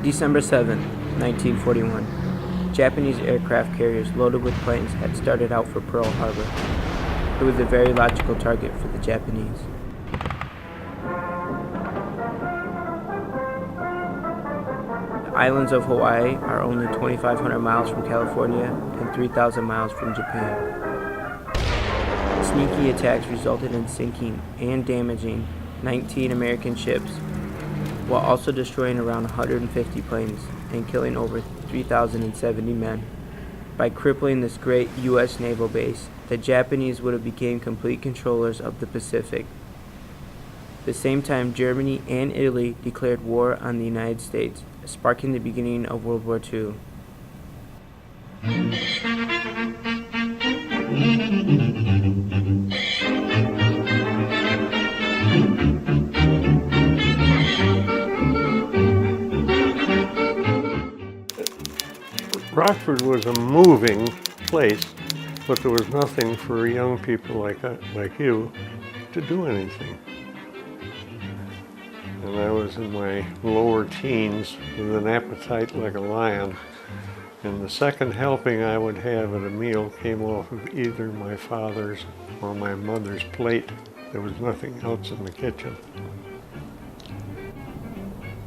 December 7, 1941. Japanese aircraft carriers loaded with planes had started out for Pearl Harbor. It was a very logical target for the Japanese. The islands of Hawaii are only 2,500 miles from California and 3,000 miles from Japan. Sneaky attacks resulted in sinking and damaging 19 American ships, while also destroying around 150 planes and killing over 3,070 men. By crippling this great U.S. naval base, the Japanese would have become complete controllers of the Pacific. At the same time, Germany and Italy declared war on the United States, sparking the beginning of World War II. Rockford was a moving place, but there was nothing for young people like you to do anything. And I was in my lower teens with an appetite like a lion, and the second helping I would have at a meal came off of either my father's or my mother's plate. There was nothing else in the kitchen.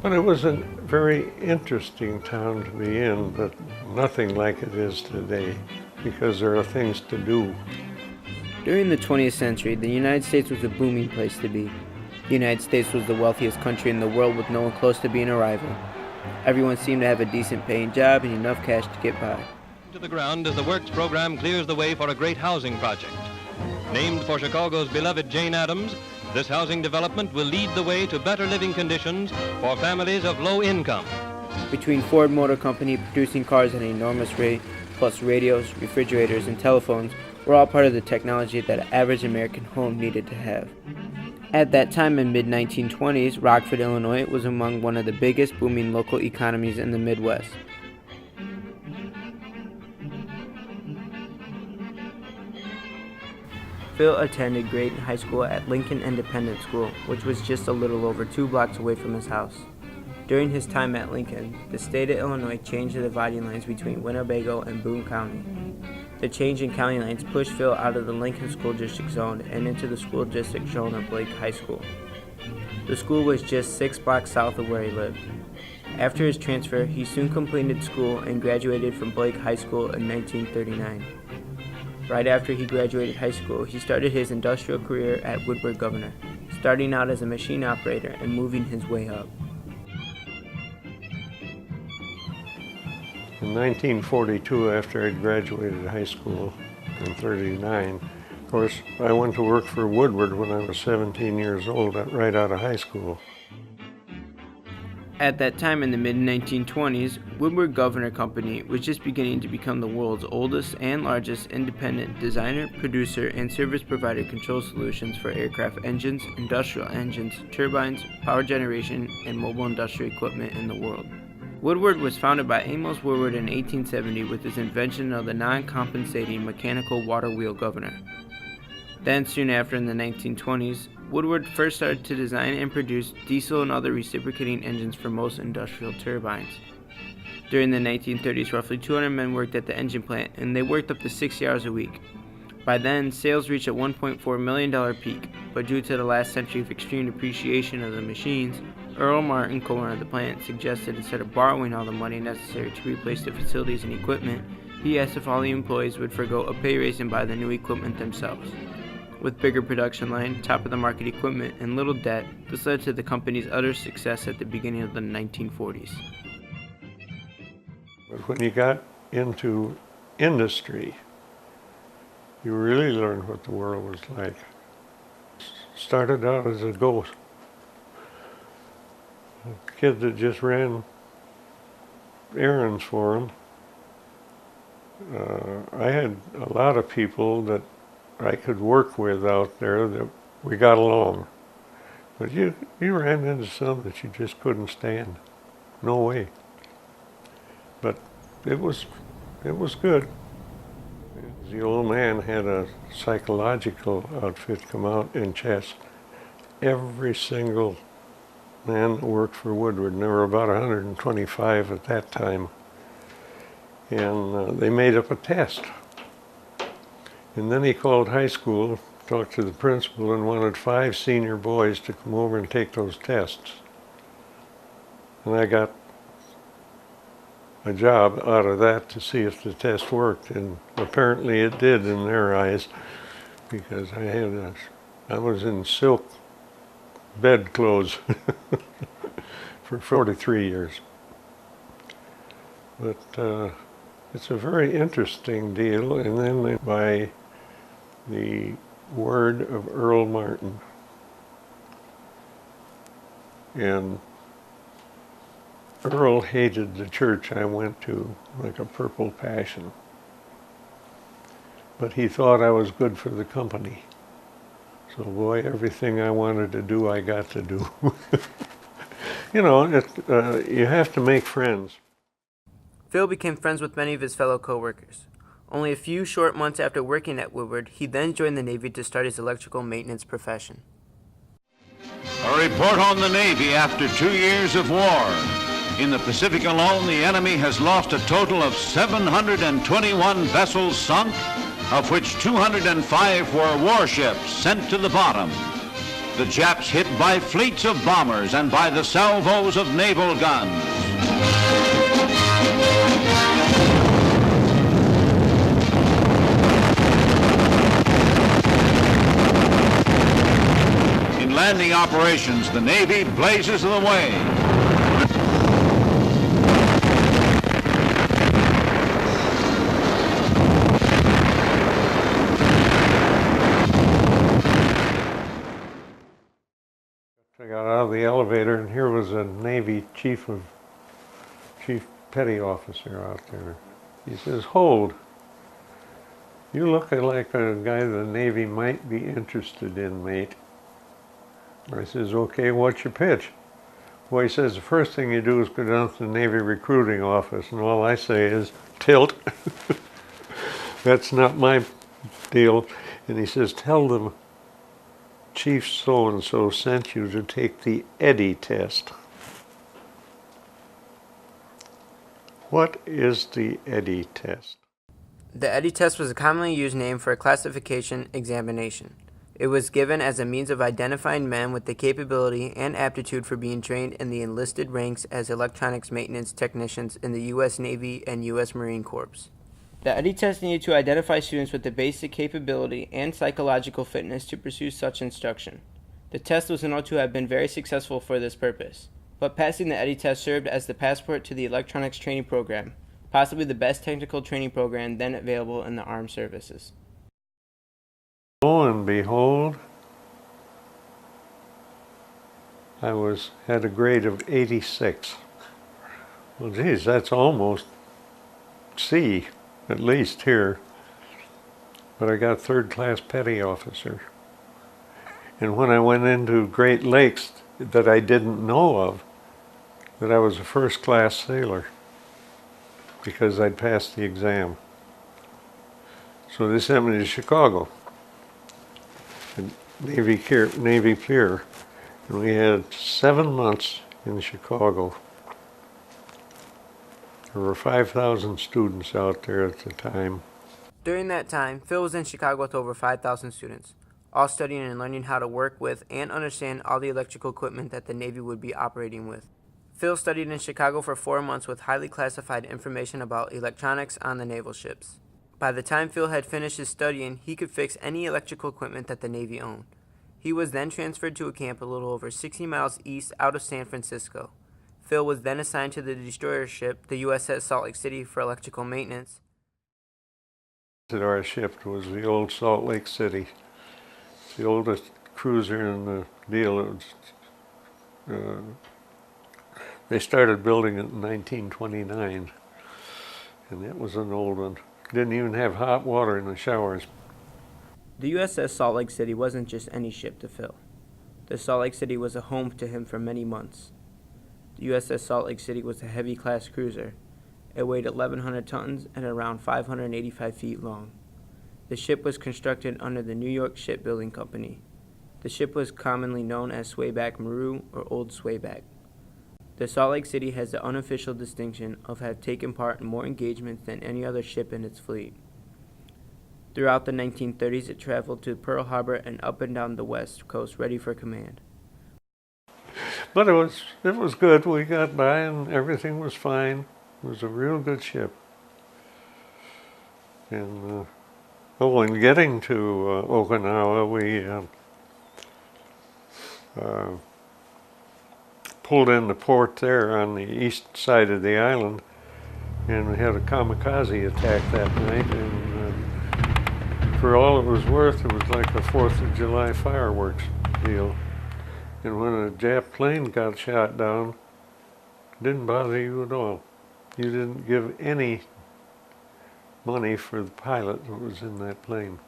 But it was a very interesting town to be in, but nothing like it is today, because there are things to do. During the 20th century, the United States was a booming place to be. The United States was the wealthiest country in the world with no one close to being a rival. Everyone seemed to have a decent paying job and enough cash to get by. To the ground as the Works program clears the way for a great housing project. Named for Chicago's beloved Jane Addams, this housing development will lead the way to better living conditions for families of low income. Between Ford Motor Company producing cars at an enormous rate, plus radios, refrigerators, and telephones were all part of the technology that an average American home needed to have. At that time in mid-1920s, Rockford, Illinois was among one of the biggest booming local economies in the Midwest. Phil attended grade high school at Lincoln Independent School, which was just a little over 2 blocks away from his house. During his time at Lincoln, the state of Illinois changed the dividing lines between Winnebago and Boone County. The change in county lines pushed Phil out of the Lincoln School District zone and into the school district zone of Blake High School. The school was just 6 blocks south of where he lived. After his transfer, he soon completed school and graduated from Blake High School in 1939. Right after he graduated high school, he started his industrial career at Woodward Governors, starting out as a machine operator and moving his way up. In 1942, after I'd graduated high school in 39, of course, I went to work for Woodward when I was 17 years old, right out of high school. At that time in the mid-1920s, Woodward Governors Company was just beginning to become the world's oldest and largest independent designer, producer, and service provider control solutions for aircraft engines, industrial engines, turbines, power generation, and mobile industrial equipment in the world. Woodward was founded by Amos Woodward in 1870 with his invention of the non-compensating mechanical water wheel governor. Then, soon after in the 1920s, Woodward first started to design and produce diesel and other reciprocating engines for most industrial turbines. During the 1930s, roughly 200 men worked at the engine plant, and they worked up to 60 hours a week. By then, sales reached a $1.4 million peak, but due to the last century of extreme depreciation of the machines, Earl Martin, co-owner of the plant, suggested instead of borrowing all the money necessary to replace the facilities and equipment, he asked if all the employees would forgo a pay raise and buy the new equipment themselves. With bigger production line, top-of-the-market equipment, and little debt, this led to the company's utter success at the beginning of the 1940s. But when you got into industry, you really learned what the world was like. Started out as a ghost. A kid that just ran errands for him. I had a lot of people that I could work with out there that we got along. But you ran into some that you just couldn't stand. No way. But it was good. The old man had a psychological outfit come out in chess every single man that worked for Woodward, and there were about 125 at that time. And they made up a test. And then he called high school, talked to the principal, and wanted 5 senior boys to come over and take those tests. And I got a job out of that to see if the test worked, and apparently it did in their eyes, because I was in silk bed clothes for 43 years. But it's a very interesting deal, and then by the word of Earl Martin, and Earl hated the church I went to like a purple passion, but he thought I was good for the company. So boy, everything I wanted to do, I got to do. You know, you have to make friends. Phil became friends with many of his fellow co-workers. Only a few short months after working at Woodward, he then joined the Navy to start his electrical maintenance profession. A report on the Navy after 2 years of war. In the Pacific alone, the enemy has lost a total of 721 vessels sunk, of which 205 were warships sent to the bottom. The Japs hit by fleets of bombers and by the salvos of naval guns. In landing operations, the Navy blazes the way. I got out of the elevator, and here was a Navy chief petty officer out there. He says, "Hold, you look like a guy the Navy might be interested in, mate." I says, "Okay, what's your pitch?" Well, he says, "The first thing you do is go down to the Navy recruiting office," and all I say is, "Tilt." That's not my deal. And he says, "Tell them Chief so-and-so sent you to take the Eddy test." What is the Eddy test? The Eddy test was a commonly used name for a classification examination. It was given as a means of identifying men with the capability and aptitude for being trained in the enlisted ranks as electronics maintenance technicians in the U.S. Navy and U.S. Marine Corps. The Eddy test needed to identify students with the basic capability and psychological fitness to pursue such instruction. The test was known to have been very successful for this purpose, but passing the Eddy test served as the passport to the electronics training program, possibly the best technical training program then available in the armed services. Lo and behold, I had a grade of 86. Well, geez, that's almost C, at least here. But I got third-class petty officer. And when I went into Great Lakes that I didn't know of, that I was a first-class sailor because I'd passed the exam. So they sent me to Chicago, Navy Pier, and we had 7 months in Chicago. There were 5,000 students out there at the time. During that time, Phil was in Chicago with over 5,000 students, all studying and learning how to work with and understand all the electrical equipment that the Navy would be operating with. Phil studied in Chicago for 4 months with highly classified information about electronics on the naval ships. By the time Phil had finished his studying, he could fix any electrical equipment that the Navy owned. He was then transferred to a camp a little over 60 miles east out of San Francisco. Phil was then assigned to the destroyer ship, the USS Salt Lake City, for electrical maintenance. Our ship was the old Salt Lake City. It's the oldest cruiser in the deal. They started building it in 1929, and it was an old one. Didn't even have hot water in the showers. The USS Salt Lake City wasn't just any ship to Phil. The Salt Lake City was a home to him for many months. The USS Salt Lake City was a heavy class cruiser. It weighed 1,100 tons and around 585 feet long. The ship was constructed under the New York Shipbuilding Company. The ship was commonly known as Swayback Maru or Old Swayback. The Salt Lake City has the unofficial distinction of having taken part in more engagements than any other ship in its fleet. Throughout the 1930s, it traveled to Pearl Harbor and up and down the west coast ready for command. But it was good. We got by and everything was fine. It was a real good ship. And in getting to Okinawa, we pulled in the port there on the east side of the island, and we had a kamikaze attack that night. And for all it was worth, it was like a 4th of July fireworks deal. And when a Jap plane got shot down, it didn't bother you at all. You didn't give any money for the pilot that was in that plane.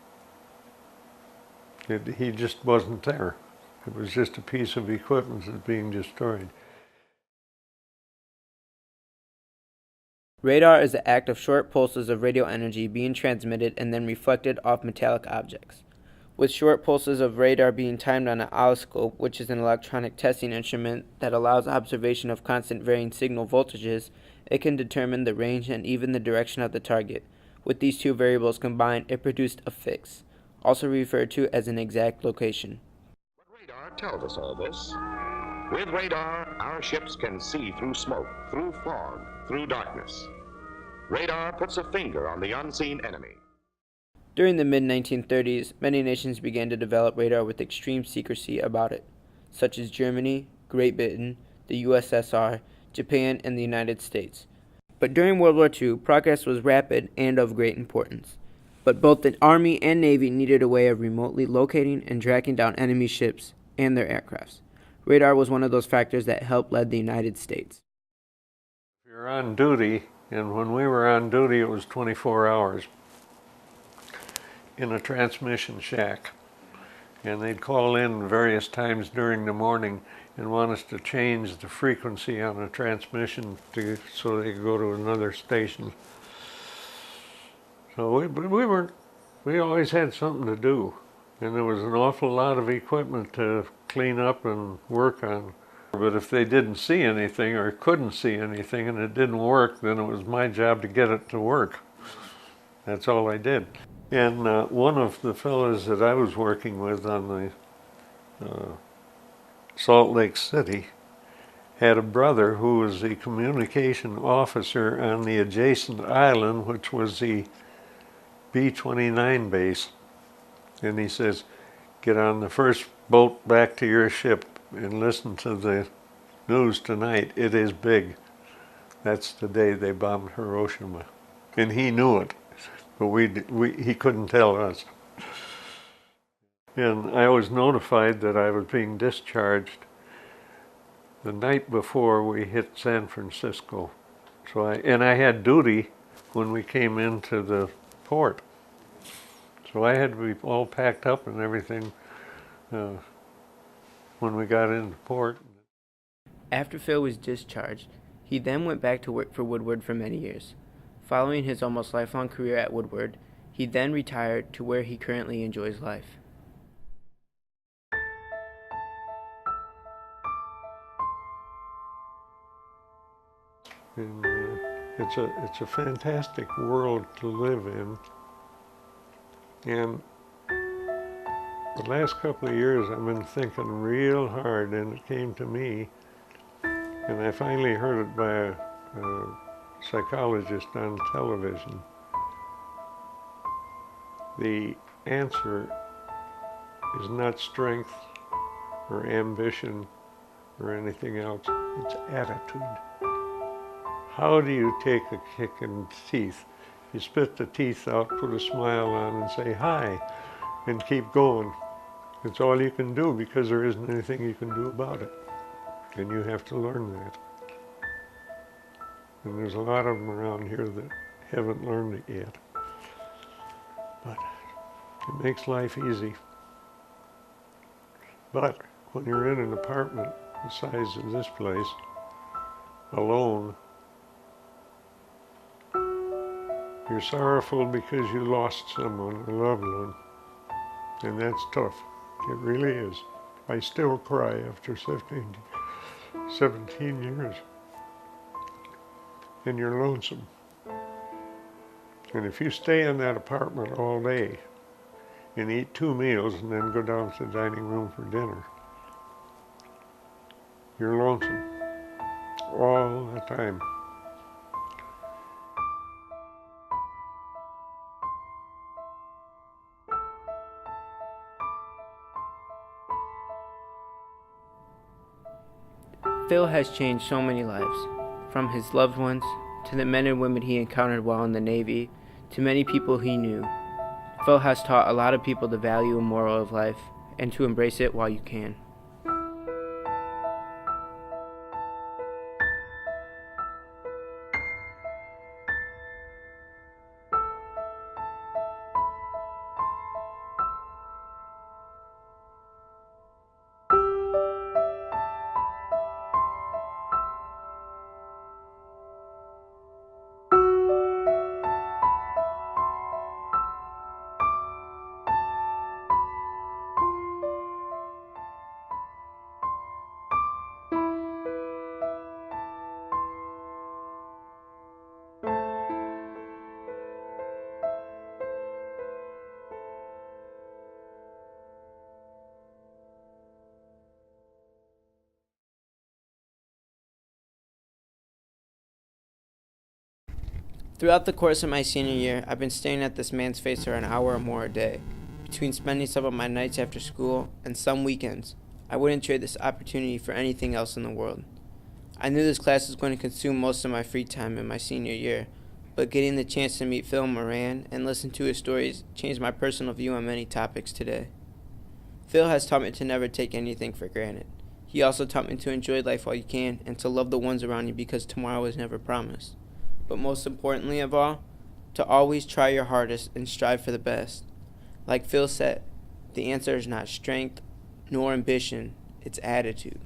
He just wasn't there. It was just a piece of equipment that's being destroyed. Radar is the act of short pulses of radio energy being transmitted and then reflected off metallic objects. With short pulses of radar being timed on an oscilloscope, which is an electronic testing instrument that allows observation of constant varying signal voltages, it can determine the range and even the direction of the target. With these two variables combined, it produced a fix, also referred to as an exact location. But radar tells us all this. With radar, our ships can see through smoke, through fog, through darkness. Radar puts a finger on the unseen enemy. During the mid-1930s, many nations began to develop radar with extreme secrecy about it, such as Germany, Great Britain, the USSR, Japan, and the United States. But during World War II, progress was rapid and of great importance. But both the Army and Navy needed a way of remotely locating and tracking down enemy ships and their aircrafts. Radar was one of those factors that helped lead the United States. If you're on duty, and when we were on duty, it was 24 hours. In a transmission shack, and they'd call in various times during the morning and want us to change the frequency on a transmission so they could go to another station. So we always had something to do, and there was an awful lot of equipment to clean up and work on. But if they didn't see anything or couldn't see anything and it didn't work, then it was my job to get it to work. That's all I did. And one of the fellows that I was working with on the Salt Lake City had a brother who was the communication officer on the adjacent island, which was the B-29 base. And he says, get on the first boat back to your ship and listen to the news tonight. It is big. That's the day they bombed Hiroshima. And he knew it. But he couldn't tell us. And I was notified that I was being discharged the night before we hit San Francisco. So I had duty when we came into the port. So I had to be all packed up and everything when we got into port. After Phil was discharged, he then went back to work for Woodward for many years. Following his almost lifelong career at Woodward, he then retired to where he currently enjoys life. And it's a fantastic world to live in. And the last couple of years I've been thinking real hard, and it came to me, and I finally heard it by a psychologist on television. The answer is not strength or ambition or anything else, it's attitude. How do you take a kick in the teeth? You spit the teeth out, put a smile on and say hi and keep going. It's all you can do because there isn't anything you can do about it. And you have to learn that. And there's a lot of them around here that haven't learned it yet. But it makes life easy. But when you're in an apartment the size of this place, alone, you're sorrowful because you lost someone, a loved one, and that's tough. It really is. I still cry after 17 years. And you're lonesome. And if you stay in that apartment all day and eat 2 meals and then go down to the dining room for dinner, you're lonesome all the time. Phil has changed so many lives, from his loved ones to the men and women he encountered while in the Navy to many people he knew. Phil has taught a lot of people the value and moral of life and to embrace it while you can. Throughout the course of my senior year, I've been staring at this man's face for an hour or more a day. Between spending some of my nights after school and some weekends, I wouldn't trade this opportunity for anything else in the world. I knew this class was going to consume most of my free time in my senior year, but getting the chance to meet Phil Moran and listen to his stories changed my personal view on many topics today. Phil has taught me to never take anything for granted. He also taught me to enjoy life while you can and to love the ones around you because tomorrow is never promised. But most importantly of all, to always try your hardest and strive for the best. Like Phil said, the answer is not strength nor ambition, it's attitude.